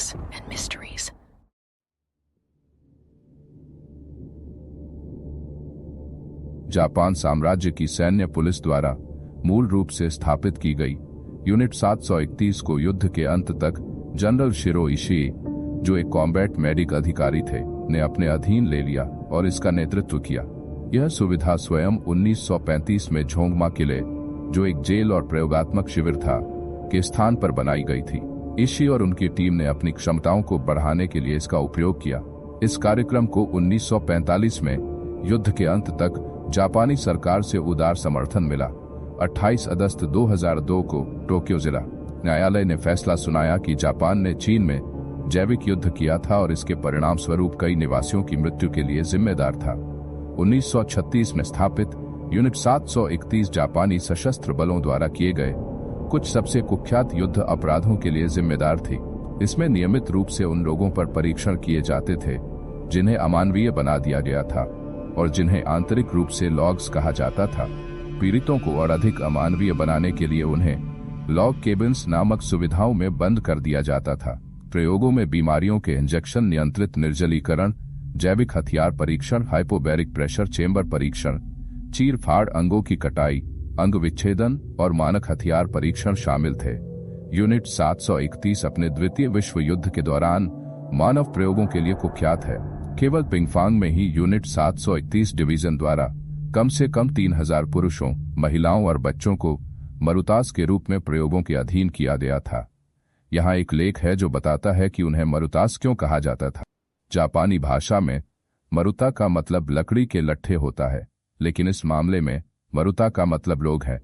mystics and mysteries. Japan साम्राज्य की सैन्य पुलिस द्वारा मूल रूप से स्थापित की गई यूनिट 731 को युद्ध के अंत तक जनरल शिरो इशिई, जो एक कॉम्बैट मेडिक अधिकारी थे, ने अपने अधीन ले लिया और इसका नेतृत्व किया। यह सुविधा स्वयं 1935 में झोंगमा किले, जो एक जेल और प्रयोगात्मक शिविर था, के स्थान पर बनाई गई थी। इशी और उनकी टीम ने अपनी क्षमताओं को बढ़ाने के लिए इसका उपयोग किया। इस कार्यक्रम को 1945 में युद्ध के अंत तक जापानी सरकार से उदार समर्थन मिला। 28 अगस्त 2002 को टोक्यो जिला न्यायालय ने फैसला सुनाया कि जापान ने चीन में जैविक युद्ध किया था और इसके परिणाम स्वरूप कई निवासियों की मृत्यु के लिए जिम्मेदार था। 1936 में स्थापित यूनिट 731 जापानी सशस्त्र बलों द्वारा किए गए कुछ सबसे कुख्यात युद्ध अपराधों के लिए जिम्मेदार थी। इसमें नियमित रूप से उन लोगों पर परीक्षण किए जाते थे जिन्हें अमानवीय बना दिया गया था और जिन्हें आंतरिक रूप से लॉग्स कहा जाता था। पीड़ितों को और अधिक अमानवीय बनाने के लिए उन्हें लॉग केबिन्स नामक सुविधाओं में बंद कर दिया जाता था। प्रयोगों में बीमारियों के इंजेक्शन, नियंत्रित निर्जलीकरण, जैविक हथियार परीक्षण, हाइपोबैरिक प्रेशर चेंबर परीक्षण, चीर-फाड़, अंगों की कटाई, अंग विच्छेदन और मानक हथियार परीक्षण शामिल थे। यूनिट 731 अपने द्वितीय विश्व युद्ध के दौरान मानव प्रयोगों के लिए कुख्यात है। केवल पिंगफांग में ही यूनिट 731 डिवीजन द्वारा कम से कम 3000 पुरुषों, महिलाओं और बच्चों को मरुतास के रूप में प्रयोगों के अधीन किया गया था। यहाँ एक लेख है जो बताता है कि उन्हें मरुतास क्यों कहा जाता था। जापानी भाषा में मरुता का मतलब लकड़ी के लट्ठे होता है, लेकिन इस मामले में मरुता का मतलब लोग हैं।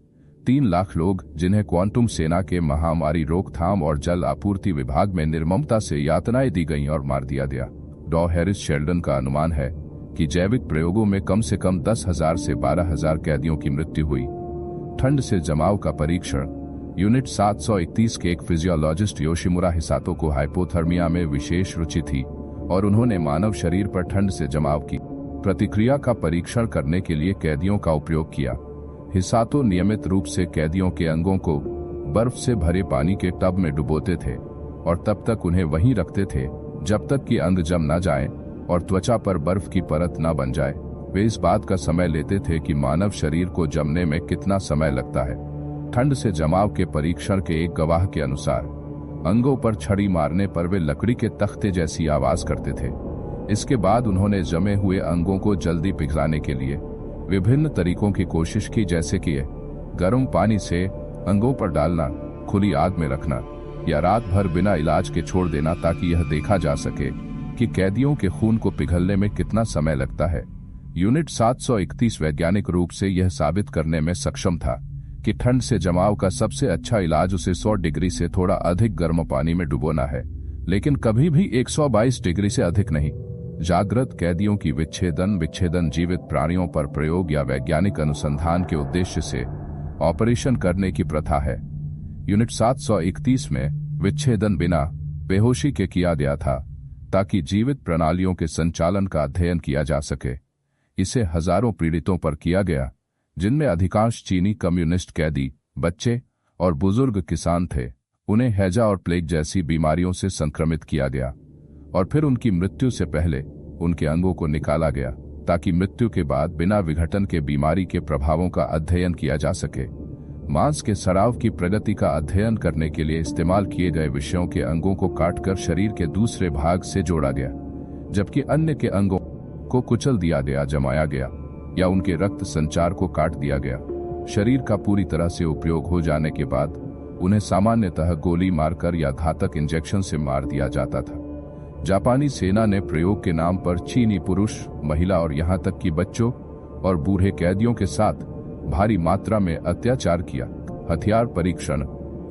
3 लाख लोग जिन्हें क्वांटम सेना के महामारी रोकथाम और जल आपूर्ति विभाग में निर्ममता से यातनाएं दी गईं और मार दिया गया। डॉ हैरिस शेल्डन का अनुमान है कि जैविक प्रयोगों में कम से कम 10,000 से 12,000 कैदियों की मृत्यु हुई। ठंड से जमाव का परीक्षण। यूनिट 731 के एक फिजियोलॉजिस्ट योशिमुरा हिसातो को हाइपोथर्मिया में विशेष रुचि थी और उन्होंने मानव शरीर पर ठंड से जमाव की प्रतिक्रिया का परीक्षण करने के लिए कैदियों का उपयोग किया। हिसातो नियमित रूप से कैदियों के अंगों को बर्फ से भरे पानी के टब में डुबोते थे और तब तक उन्हें वहीं रखते थे जब तक कि अंग जम न जाएं और त्वचा पर बर्फ की परत न बन जाए। वे इस बात का समय लेते थे कि मानव शरीर को जमने में कितना समय लगता है। ठंड से जमाव के परीक्षण के एक गवाह के अनुसार अंगों पर छड़ी मारने पर वे लकड़ी के तख्ते जैसी आवाज करते थे। इसके बाद उन्होंने जमे हुए अंगों को जल्दी पिघलाने के लिए विभिन्न तरीकों की कोशिश की, जैसे कि गर्म पानी से अंगों पर डालना, खुली आग में रखना या रात भर बिना इलाज के छोड़ देना, ताकि यह देखा जा सके कि कैदियों के खून को पिघलने में कितना समय लगता है। यूनिट 731 वैज्ञानिक रूप से यह साबित करने में सक्षम था कि ठंड से जमाव का सबसे अच्छा इलाज उसे 100 डिग्री से थोड़ा अधिक गर्म पानी में डुबोना है, लेकिन कभी भी 122 डिग्री से अधिक नहीं। जागृत कैदियों की विच्छेदन जीवित प्राणियों पर प्रयोग या वैज्ञानिक अनुसंधान के उद्देश्य से ऑपरेशन करने की प्रथा है। यूनिट 731 में विच्छेदन बिना बेहोशी के किया गया था ताकि जीवित प्रणालियों के संचालन का अध्ययन किया जा सके। इसे हजारों पीड़ितों पर किया गया, जिनमें अधिकांश चीनी कम्युनिस्ट कैदी, बच्चे और बुजुर्ग किसान थे। उन्हें हैजा और प्लेग जैसी बीमारियों से संक्रमित किया गया और फिर उनकी मृत्यु से पहले उनके अंगों को निकाला गया ताकि मृत्यु के बाद बिना विघटन के बीमारी के प्रभावों का अध्ययन किया जा सके। मांस के सड़ाव की प्रगति का अध्ययन करने के लिए इस्तेमाल किए गए विषयों के अंगों को काटकर शरीर के दूसरे भाग से जोड़ा गया, जबकि अन्य के अंगों को कुचल दिया गया, जमाया गया या उनके रक्त संचार को काट दिया गया। शरीर का पूरी तरह से उपयोग हो जाने के बाद उन्हें सामान्यतः गोली मारकर या घातक इंजेक्शन से मार दिया जाता था। जापानी सेना ने प्रयोग के नाम पर चीनी पुरुष, महिला और यहां तक कि बच्चों और बूढ़े कैदियों के साथ भारी मात्रा में अत्याचार किया। हथियार परीक्षण।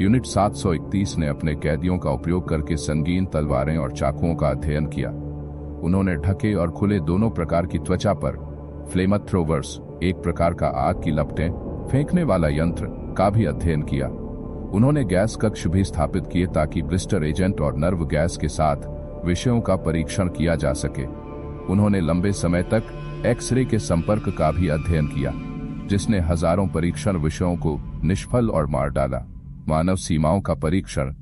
यूनिट 731 ने अपने कैदियों का उपयोग करके संगीन तलवारें और चाकुओं का अध्ययन किया। उन्होंने ढके और खुले दोनों प्रकार की त्वचा पर फ्लेमथ्रोवर्स, एक प्रकार का आग की लपटें फेंकने वाला यंत्र, का भी अध्ययन किया। उन्होंने गैस कक्ष भी स्थापित किए ताकि ब्लिस्टर एजेंट और नर्व गैस के साथ विषयों का परीक्षण किया जा सके। उन्होंने लंबे समय तक एक्सरे के संपर्क का भी अध्ययन किया, जिसने हजारों परीक्षण विषयों को निष्फल और मार डाला। मानव सीमाओं का परीक्षण।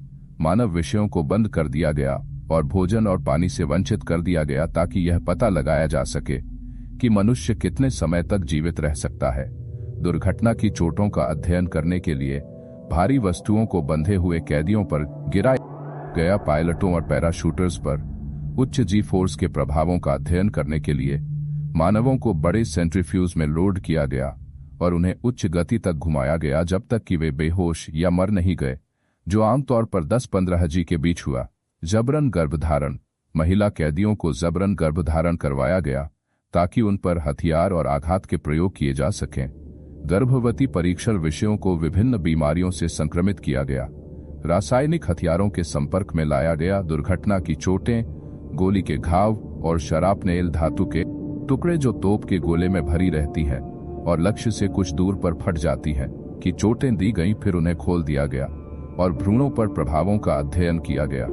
मानव विषयों को बंद कर दिया गया और भोजन और पानी से वंचित कर दिया गया ताकि यह पता लगाया जा सके कि मनुष्य कितने समय तक जीवित रह सकता है। दुर्घटना की चोटों का अध्ययन करने के लिए भारी वस्तुओं को बंधे हुए कैदियों पर गिराया गया। पायलटों और पैराशूटर्स पर उच्च जी फोर्स के प्रभावों का अध्ययन करने के लिए मानवों को बड़े सेंट्रीफ्यूज में लोड किया गया और उन्हें उच्च गति तक घुमाया गया जब तक कि वे बेहोश या मर नहीं गए, जो आमतौर पर 10-15 जी के बीच हुआ। जबरन गर्भधारण। महिला कैदियों को जबरन गर्भधारण करवाया गया ताकि उन पर हथियार और आघात के प्रयोग किए जा सकें। गर्भवती परीक्षण विषयों को विभिन्न बीमारियों से संक्रमित किया गया। रासायनिक हथियारों के संपर्क में लाया गया। दुर्घटना की चोटें, गोली के घाव और शरापनेल धातु के टुकड़े जो तोप के गोले में भरी रहती है और लक्ष्य से कुछ दूर पर फट जाती है कि चोटें दी गईं, फिर उन्हें खोल दिया गया और भ्रूणों पर प्रभावों का अध्ययन किया गया।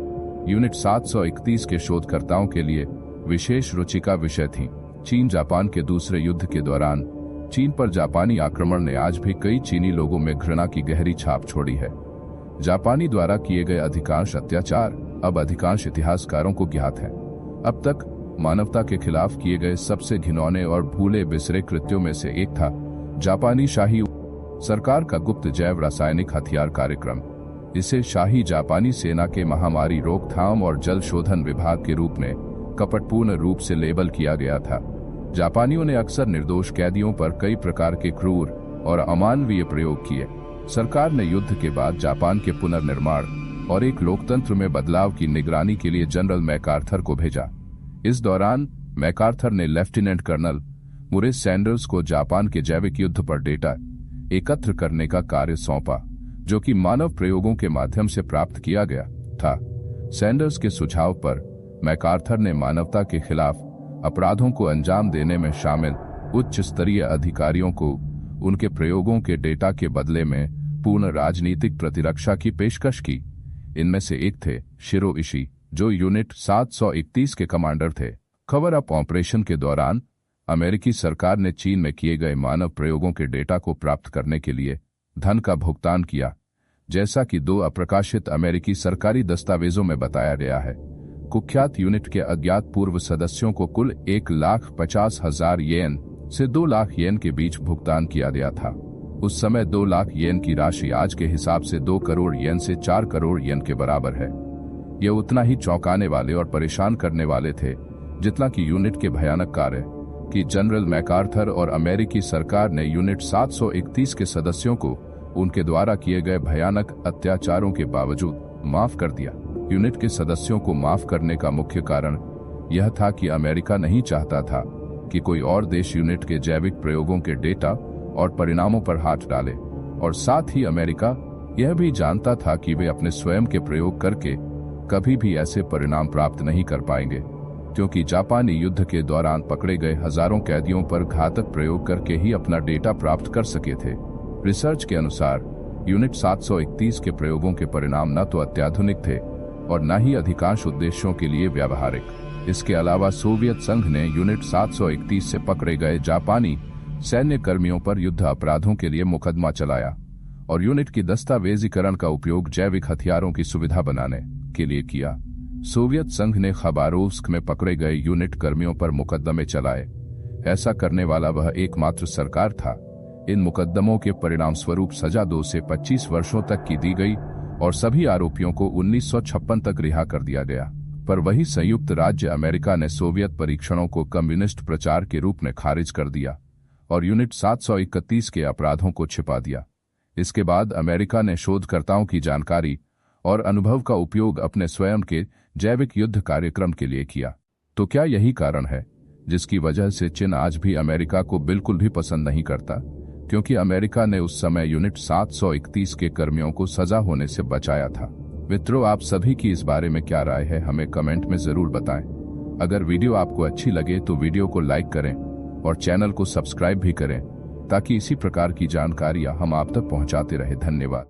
यूनिट 731 के शोधकर्ताओं के लिए विशेष रुचि का विषय थी। चीन जापान के दूसरे युद्ध के दौरान चीन पर जापानी आक्रमण ने आज भी कई चीनी लोगों में घृणा की गहरी छाप छोड़ी है। जापानी द्वारा किए गए अधिकांश अत्याचार अब अधिकांश इतिहासकारों को ज्ञात है। अब तक मानवता के खिलाफ किए गए सबसे घिनौने और भूले बिसरे कृत्यों में से एक था जापानी शाही सरकार का गुप्त जैव रासायनिक हथियार कार्यक्रम। इसे शाही जापानी सेना के महामारी रोकथाम और जल शोधन विभाग के रूप में कपटपूर्ण रूप से लेबल किया गया था। जापानियों ने अक्सर निर्दोष कैदियों पर कई प्रकार के क्रूर और अमानवीय प्रयोग किए। सरकार ने युद्ध के बाद जापान के पुनर्निर्माण और एक लोकतंत्र में बदलाव की निगरानी के लिए जनरल मैकार्थर को भेजा। इस दौरान मैकार्थर ने लेफ्टिनेंट कर्नल मुरेस सैंडर्स को जापान के जैविक युद्ध पर डेटा एकत्र करने का कार्य सौंपा, जो कि मानव प्रयोगों के माध्यम से प्राप्त किया गया था। सैंडर्स के सुझाव पर मैकार्थर ने मानवता के खिलाफ अपराधों को अंजाम देने में शामिल उच्च स्तरीय अधिकारियों को उनके प्रयोगों के डेटा के बदले में पूर्ण राजनीतिक प्रतिरक्षा की पेशकश की। इनमें से एक थे शिरो इशी, जो यूनिट 731 के कमांडर थे। कवर अप ऑपरेशन के दौरान अमेरिकी सरकार ने चीन में किए गए मानव प्रयोगों के डेटा को प्राप्त करने के लिए धन का भुगतान किया, जैसा कि 2 अप्रकाशित अमेरिकी सरकारी दस्तावेजों में बताया गया है। कुख्यात यूनिट के अज्ञात पूर्व सदस्यों को कुल 1,50,000 येन से 2 लाख येन के बीच भुगतान किया गया था। उस समय 2 लाख येन की राशि आज के हिसाब से 2 करोड़ येन से 4 करोड़ येन के बराबर है। यह उतना ही चौंकाने वाले और परेशान करने वाले थे जितना कि यूनिट के भयानक कार्य कि जनरल मैकार्थर और अमेरिकी सरकार ने यूनिट 731 के सदस्यों को उनके द्वारा किए गए भयानक अत्याचारों के बावजूद माफ कर दिया। यूनिट के सदस्यों को माफ करने का मुख्य कारण यह था कि अमेरिका नहीं चाहता था कि कोई और देश यूनिट के जैविक प्रयोगों के डेटा और परिणामों पर हाथ डाले, और साथ ही अमेरिका यह भी जानता था कि वे अपने स्वयं के प्रयोग करके कभी भी ऐसे परिणाम प्राप्त नहीं कर पाएंगे, क्योंकि जापानी युद्ध के दौरान पकड़े गए हजारों कैदियों पर घातक प्रयोग करके ही अपना डेटा प्राप्त कर सके थे। रिसर्च के अनुसार यूनिट 731 के प्रयोगों के परिणाम न तो अत्याधुनिक थे और न ही अधिकांश उद्देश्यों के लिए व्यावहारिक। इसके अलावा सोवियत संघ ने यूनिट 731 से पकड़े गए जापानी सैन्य कर्मियों पर युद्ध अपराधों के लिए मुकदमा चलाया और यूनिट की दस्तावेजीकरण का उपयोग जैविक हथियारों की सुविधा बनाने के लिए किया। सोवियत संघ ने खबारोव्स्क में पकड़े गए यूनिट कर्मियों पर मुकदमे चलाए। ऐसा करने वाला वह एकमात्र सरकार था। इन मुकदमों के परिणाम स्वरूप सजा 2 से 25 वर्षों तक की दी गई और सभी आरोपियों को 1956 तक रिहा कर दिया गया। पर वही संयुक्त राज्य अमेरिका ने सोवियत परीक्षणों को कम्युनिस्ट प्रचार के रूप में खारिज कर दिया और यूनिट 731 के अपराधों को छिपा दिया। इसके बाद अमेरिका ने शोधकर्ताओं की जानकारी और अनुभव का उपयोग अपने स्वयं के जैविक युद्ध कार्यक्रम के लिए किया। तो क्या यही कारण है जिसकी वजह से चीन आज भी अमेरिका को बिल्कुल भी पसंद नहीं करता? क्योंकि अमेरिका ने उस समय यूनिट 731 के कर्मियों को सजा होने से बचाया था। मित्रों, आप सभी की इस बारे में क्या राय है, हमें कमेंट में जरूर बताएं। अगर वीडियो आपको अच्छी लगे तो वीडियो को लाइक करें और चैनल को सब्सक्राइब भी करें ताकि इसी प्रकार की जानकारियां हम आप तक पहुंचाते रहे। धन्यवाद।